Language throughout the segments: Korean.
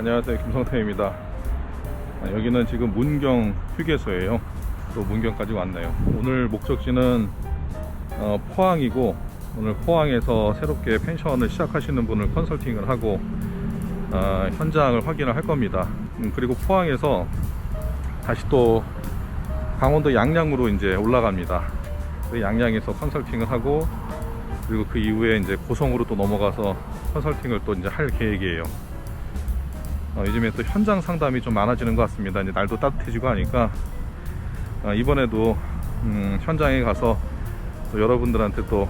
안녕하세요, 김성태입니다. 여기는 지금 문경 휴게소예요. 또 문경까지 왔네요. 오늘 목적지는 포항이고, 오늘 포항에서 새롭게 펜션을 시작하시는 분을 컨설팅을 하고 현장을 확인을 할 겁니다. 그리고 포항에서 다시 또 강원도 양양으로 이제 올라갑니다. 그 양양에서 컨설팅을 하고, 그리고 그 이후에 이제 고성으로 또 넘어가서 컨설팅을 또 이제 할 계획이에요. 요즘에 또 현장 상담이 좀 많아지는 것 같습니다. 이제 날도 따뜻해지고 하니까 이번에도 현장에 가서 또 여러분들한테 또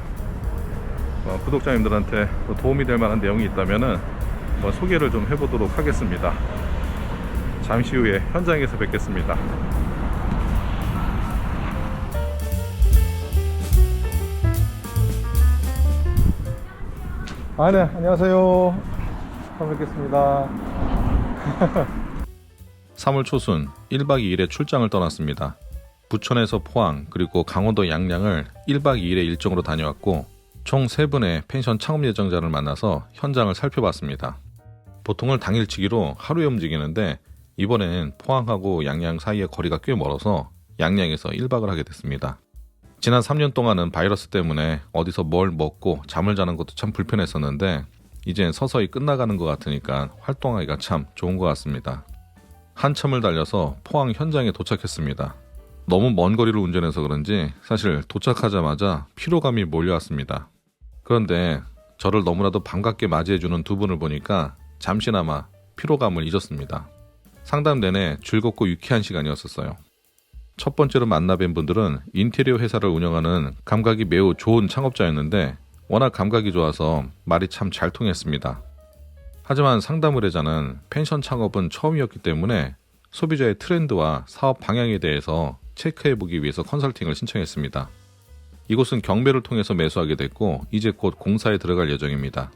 구독자님들한테 또 도움이 될 만한 내용이 있다면은 소개를 좀 해보도록 하겠습니다. 잠시 후에 현장에서 뵙겠습니다. 네, 안녕하세요. 처음 뵙겠습니다. 3월 초순 1박 2일의 출장을 떠났습니다. 부천에서 포항 그리고 강원도 양양을 1박 2일의 일정으로 다녀왔고, 총 3분의 펜션 창업 예정자를 만나서 현장을 살펴봤습니다. 보통은 당일치기로 하루에 움직이는데, 이번에는 포항하고 양양 사이의 거리가 꽤 멀어서 양양에서 1박을 하게 됐습니다. 지난 3년 동안은 바이러스 때문에 어디서 뭘 먹고 잠을 자는 것도 참 불편했었는데, 이젠 서서히 끝나가는 것 같으니까 활동하기가 참 좋은 것 같습니다. 한참을 달려서 포항 현장에 도착했습니다. 너무 먼 거리를 운전해서 그런지 사실 도착하자마자 피로감이 몰려왔습니다. 그런데 저를 너무나도 반갑게 맞이해주는 두 분을 보니까 잠시나마 피로감을 잊었습니다. 상담 내내 즐겁고 유쾌한 시간이었었어요. 첫 번째로 만나뵌 분들은 인테리어 회사를 운영하는 감각이 매우 좋은 창업자였는데, 워낙 감각이 좋아서 말이 참 잘 통했습니다. 하지만 상담 의뢰자는 펜션 창업은 처음이었기 때문에 소비자의 트렌드와 사업 방향에 대해서 체크해보기 위해서 컨설팅을 신청했습니다. 이곳은 경매를 통해서 매수하게 됐고, 이제 곧 공사에 들어갈 예정입니다.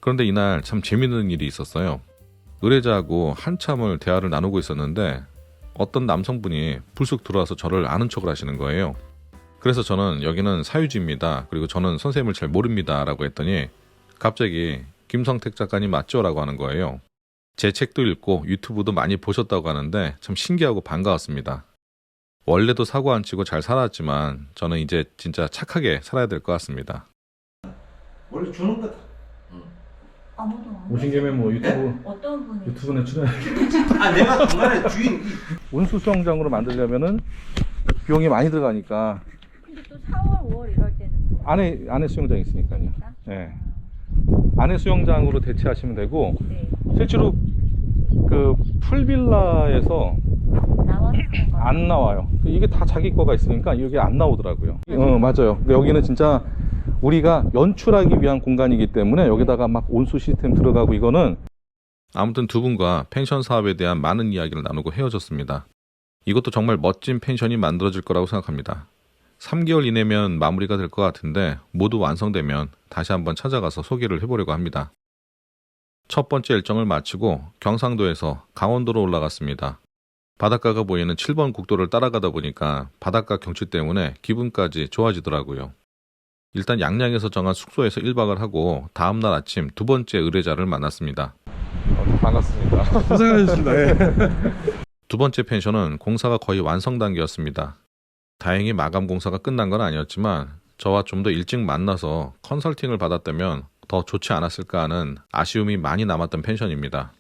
그런데 이날 참 재밌는 일이 있었어요. 의뢰자하고 한참을 대화를 나누고 있었는데, 어떤 남성분이 불쑥 들어와서 저를 아는 척을 하시는 거예요. 그래서 저는 여기는 사유지입니다. 그리고 저는 선생님을 잘 모릅니다. 라고 했더니 갑자기 김성택 작가님 맞죠? 라고 하는 거예요. 제 책도 읽고 유튜브도 많이 보셨다고 하는데 참 신기하고 반가웠습니다. 원래도 사고 안 치고 잘 살았지만 저는 이제 진짜 착하게 살아야 될 것 같습니다. 원래 주는 거다. 아무도 안 오신 김에 유튜브 어떤 분이 유튜브에 출연. 내가 중간에 주인. 온수 수영장으로 만들려면은 비용이 많이 들어가니까 근데 또 4월, 5월 이럴 때는 또 안에 수영장이 있으니까요. 있다? 네. 안에 수영장으로 대체하시면 되고, 네. 실제로 그 풀빌라에서 나왔던 거 안 나와요. 이게 다 자기 거가 있으니까 여기 안 나오더라고요. 맞아요. 근데 여기는 진짜 우리가 연출하기 위한 공간이기 때문에 여기다가 막 온수 시스템 들어가고 이거는. 아무튼 두 분과 펜션 사업에 대한 많은 이야기를 나누고 헤어졌습니다. 이것도 정말 멋진 펜션이 만들어질 거라고 생각합니다. 3개월 이내면 마무리가 될 것 같은데, 모두 완성되면 다시 한번 찾아가서 소개를 해보려고 합니다. 첫 번째 일정을 마치고 경상도에서 강원도로 올라갔습니다. 바닷가가 보이는 7번 국도를 따라가다 보니까 바닷가 경치 때문에 기분까지 좋아지더라고요. 일단 양양에서 정한 숙소에서 1박을 하고 다음날 아침 두 번째 의뢰자를 만났습니다. 반갑습니다. 고생하셨습니다. 예. 두 번째 펜션은 공사가 거의 완성 단계였습니다. 다행히 마감 공사가 끝난 건 아니었지만 저와 좀 더 일찍 만나서 컨설팅을 받았다면 더 좋지 않았을까 하는 아쉬움이 많이 남았던 펜션입니다.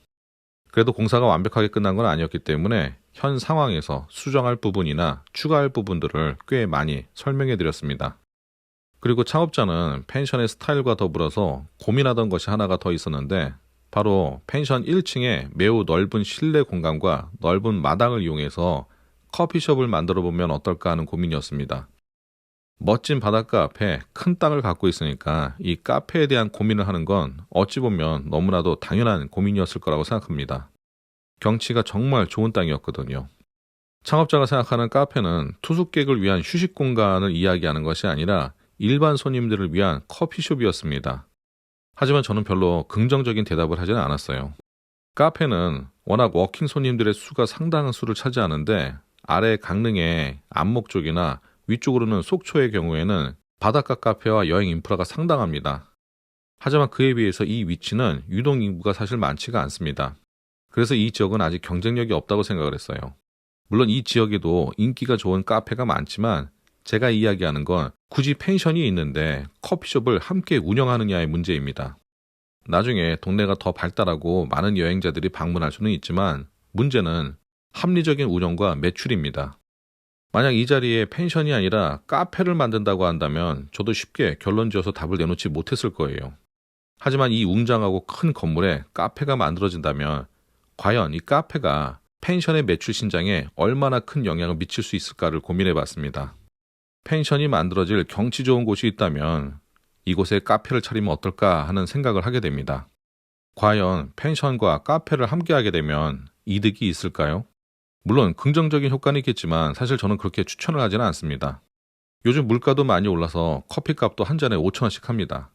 그래도 공사가 완벽하게 끝난 건 아니었기 때문에 현 상황에서 수정할 부분이나 추가할 부분들을 꽤 많이 설명해 드렸습니다. 그리고 창업자는 펜션의 스타일과 더불어서 고민하던 것이 하나가 더 있었는데, 바로 펜션 1층에 매우 넓은 실내 공간과 넓은 마당을 이용해서 커피숍을 만들어 보면 어떨까 하는 고민이었습니다. 멋진 바닷가 앞에 큰 땅을 갖고 있으니까 이 카페에 대한 고민을 하는 건 어찌 보면 너무나도 당연한 고민이었을 거라고 생각합니다. 경치가 정말 좋은 땅이었거든요. 창업자가 생각하는 카페는 투숙객을 위한 휴식 공간을 이야기하는 것이 아니라 일반 손님들을 위한 커피숍이었습니다. 하지만 저는 별로 긍정적인 대답을 하지는 않았어요. 카페는 워낙 워킹 손님들의 수가 상당한 수를 차지하는데, 아래 강릉의 안목 쪽이나 위쪽으로는 속초의 경우에는 바닷가 카페와 여행 인프라가 상당합니다. 하지만 그에 비해서 이 위치는 유동 인구가 사실 많지가 않습니다. 그래서 이 지역은 아직 경쟁력이 없다고 생각을 했어요. 물론 이 지역에도 인기가 좋은 카페가 많지만 제가 이야기하는 건 굳이 펜션이 있는데 커피숍을 함께 운영하느냐의 문제입니다. 나중에 동네가 더 발달하고 많은 여행자들이 방문할 수는 있지만 문제는 합리적인 운영과 매출입니다. 만약 이 자리에 펜션이 아니라 카페를 만든다고 한다면 저도 쉽게 결론 지어서 답을 내놓지 못했을 거예요. 하지만 이 웅장하고 큰 건물에 카페가 만들어진다면 과연 이 카페가 펜션의 매출 신장에 얼마나 큰 영향을 미칠 수 있을까를 고민해 봤습니다. 펜션이 만들어질 경치 좋은 곳이 있다면 이곳에 카페를 차리면 어떨까 하는 생각을 하게 됩니다. 과연 펜션과 카페를 함께 하게 되면 이득이 있을까요? 물론 긍정적인 효과는 있겠지만 사실 저는 그렇게 추천을 하지는 않습니다. 요즘 물가도 많이 올라서 커피값도 한 잔에 5,000원씩 합니다.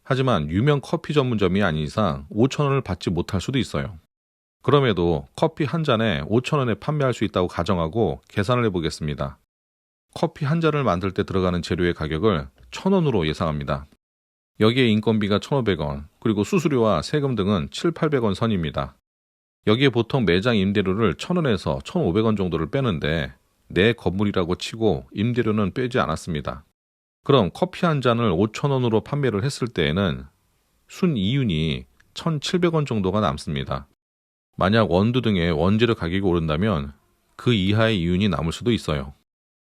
하지만 유명 커피 전문점이 아닌 이상 5,000원을 받지 못할 수도 있어요. 그럼에도 커피 한 잔에 5,000원에 판매할 수 있다고 가정하고 계산을 해보겠습니다. 커피 한 잔을 만들 때 들어가는 재료의 가격을 1,000원으로 예상합니다. 여기에 인건비가 1,500원, 그리고 수수료와 세금 등은 700~800원 선입니다. 여기에 보통 매장 임대료를 1,000원에서 1,500원 정도를 빼는데 내 건물이라고 치고 임대료는 빼지 않았습니다. 그럼 커피 한 잔을 5,000원으로 판매를 했을 때에는 순 이윤이 1,700원 정도가 남습니다. 만약 원두 등의 원재료 가격이 오른다면 그 이하의 이윤이 남을 수도 있어요.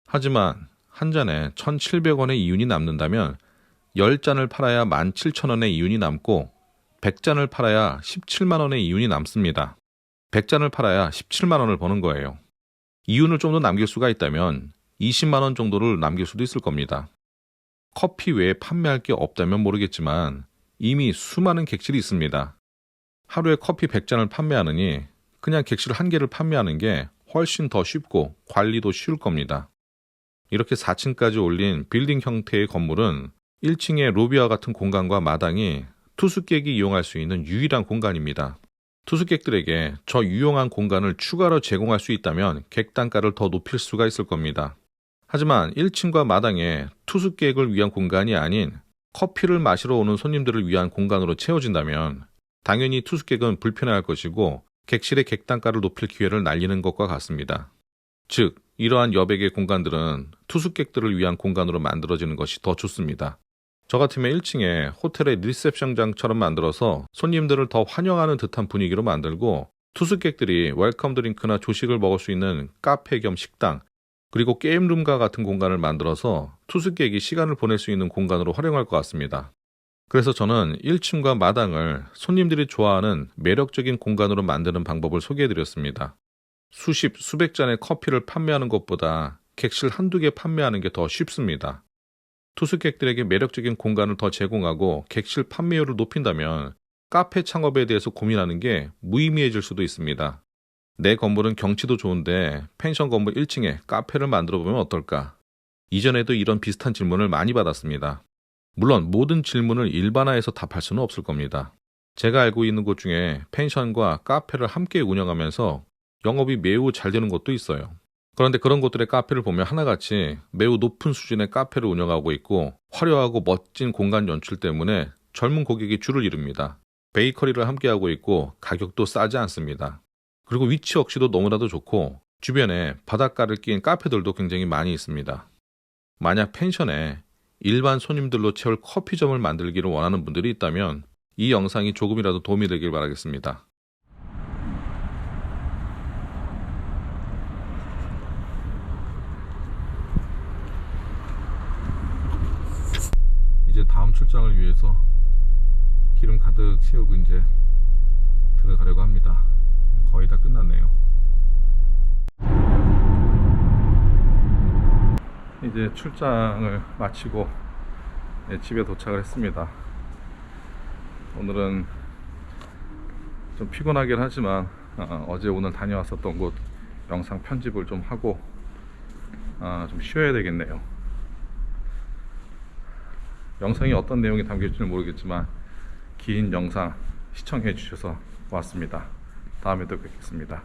하지만 한 잔에 1,700원의 이윤이 남는다면 10잔을 팔아야 17,000원의 이윤이 남고 100잔을 팔아야 17만원의 이윤이 남습니다. 100잔을 팔아야 17만원을 버는 거예요. 이윤을 좀 더 남길 수가 있다면 20만원 정도를 남길 수도 있을 겁니다. 커피 외에 판매할 게 없다면 모르겠지만 이미 수많은 객실이 있습니다. 하루에 커피 100잔을 판매하느니 그냥 객실 한 개를 판매하는 게 훨씬 더 쉽고 관리도 쉬울 겁니다. 이렇게 4층까지 올린 빌딩 형태의 건물은 1층의 로비와 같은 공간과 마당이 투숙객이 이용할 수 있는 유일한 공간입니다. 투숙객들에게 저 유용한 공간을 추가로 제공할 수 있다면 객단가를 더 높일 수가 있을 겁니다. 하지만 1층과 마당에 투숙객을 위한 공간이 아닌 커피를 마시러 오는 손님들을 위한 공간으로 채워진다면 당연히 투숙객은 불편해할 것이고 객실의 객단가를 높일 기회를 날리는 것과 같습니다. 즉, 이러한 여백의 공간들은 투숙객들을 위한 공간으로 만들어지는 것이 더 좋습니다. 저 같으면 1층에 호텔의 리셉션장처럼 만들어서 손님들을 더 환영하는 듯한 분위기로 만들고 투숙객들이 웰컴 드링크나 조식을 먹을 수 있는 카페 겸 식당, 그리고 게임룸과 같은 공간을 만들어서 투숙객이 시간을 보낼 수 있는 공간으로 활용할 것 같습니다. 그래서 저는 1층과 마당을 손님들이 좋아하는 매력적인 공간으로 만드는 방법을 소개해드렸습니다. 수십, 수백 잔의 커피를 판매하는 것보다 객실 한두 개 판매하는 게 더 쉽습니다. 투숙객들에게 매력적인 공간을 더 제공하고 객실 판매율을 높인다면 카페 창업에 대해서 고민하는 게 무의미해질 수도 있습니다. 내 건물은 경치도 좋은데 펜션 건물 1층에 카페를 만들어 보면 어떨까? 이전에도 이런 비슷한 질문을 많이 받았습니다. 물론 모든 질문을 일반화해서 답할 수는 없을 겁니다. 제가 알고 있는 곳 중에 펜션과 카페를 함께 운영하면서 영업이 매우 잘 되는 곳도 있어요. 그런데 그런 곳들의 카페를 보면 하나같이 매우 높은 수준의 카페를 운영하고 있고 화려하고 멋진 공간 연출 때문에 젊은 고객이 줄을 이룹니다. 베이커리를 함께하고 있고 가격도 싸지 않습니다. 그리고 위치 역시도 너무나도 좋고 주변에 바닷가를 낀 카페들도 굉장히 많이 있습니다. 만약 펜션에 일반 손님들로 채울 커피점을 만들기를 원하는 분들이 있다면 이 영상이 조금이라도 도움이 되길 바라겠습니다. 이제 다음 출장을 위해서 기름 가득 채우고 이제 들어가려고 합니다. 거의 다 끝났네요. 이제 출장을 마치고 집에 도착을 했습니다. 오늘은 좀 피곤하긴 하지만 어제 오늘 다녀왔었던 곳 영상 편집을 좀 하고 좀 쉬어야 되겠네요. 영상이 어떤 내용이 담길지는 모르겠지만 긴 영상 시청해 주셔서 고맙습니다. 다음에 또 뵙겠습니다.